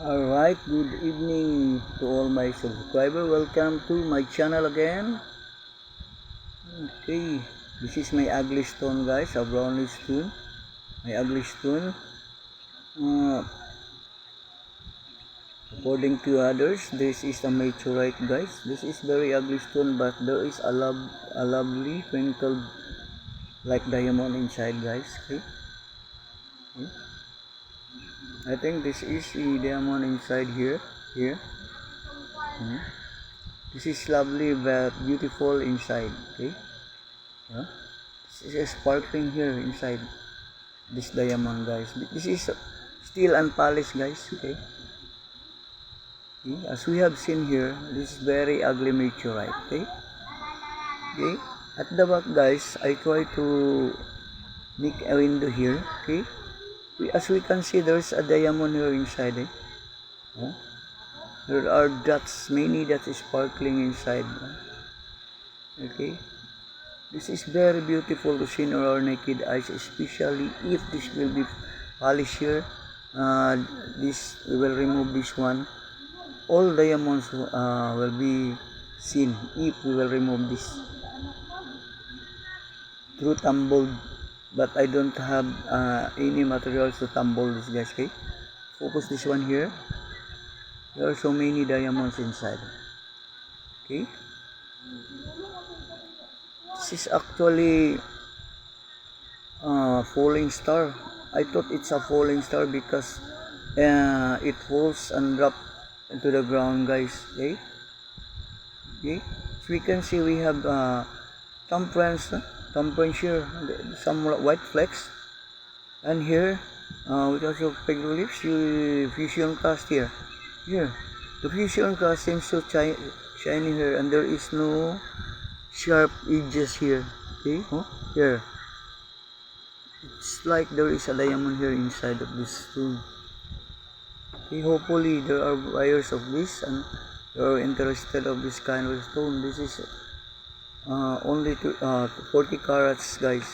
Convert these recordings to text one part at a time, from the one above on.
Alright, good evening to all my subscribers. Welcome to my channel again. Okay, this is my ugly stone, guys, a brownish stone. My ugly stone. Uh, According to others, this is a meteorite, guys. This is very ugly stone, but there is a lovely wrinkled like diamond inside, guys. Okay. I think this is a diamond inside here. Hmm. This is lovely but beautiful inside. Okay. Yeah. This is sparkling here inside this diamond, guys. This is still unpolished, guys. Okay. As we have seen here, this is very ugly meteorite. Okay. Okay. At the back, guys, I try to make a window here. Okay. As we can see, there's a diamond here inside. Oh. There are dots, many dots sparkling inside. Okay. This is very beautiful to see in our naked eyes, especially if this will be polished here. This we will remove this one. All diamonds will be seen if we will remove this. Through tumbled, but I don't have any materials to tumble this, guys. Okay, focus this one here. There are so many diamonds inside. Okay, this is actually falling star. I thought it's a falling star because it falls and drop into the ground, guys. Okay, so we can see we have thumbprints here, some white flecks, and here we also petroglyphs, fusion cast here. The fusion cast seems so shiny here, and there is no sharp edges here. Okay, here. It's like there is a diamond here inside of this stone. Okay, hopefully there are buyers of this and they are interested of this kind of stone. This is only 40 carats, guys.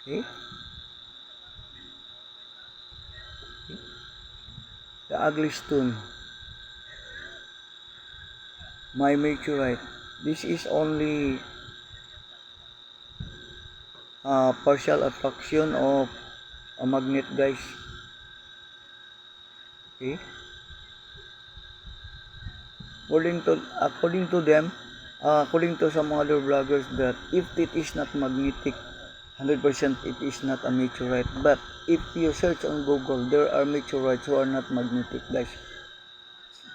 Okay. The ugly stone. My meteorite. This is only partial attraction of a magnet, guys. Okay. According to some other bloggers, that if it is not magnetic, 100% it is not a meteorite. But if you search on Google, there are meteorites who are not magnetic, guys.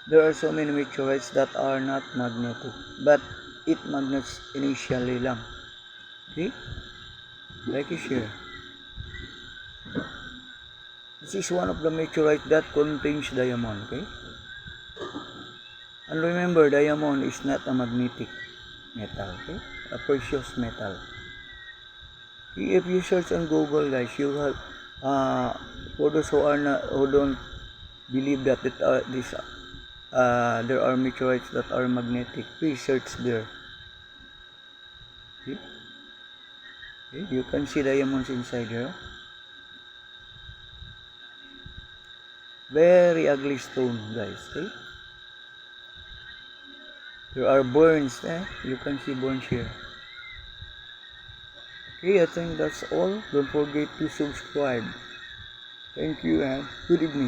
There are so many meteorites that are not magnetic, but it magnets initially lang. Okay? Like is here. This is one of the meteorites that contains diamond, okay? And remember, diamond is not a magnetic metal, okay? A precious metal. Okay, if you search on Google, guys, you have for those who don't believe that there are meteorites that are magnetic, please search there. Okay? Okay, you can see diamonds inside here. Very ugly stone, guys. Okay? There are burns, you can see burns here. Okay, I think that's all. Don't forget to subscribe. Thank you and good evening.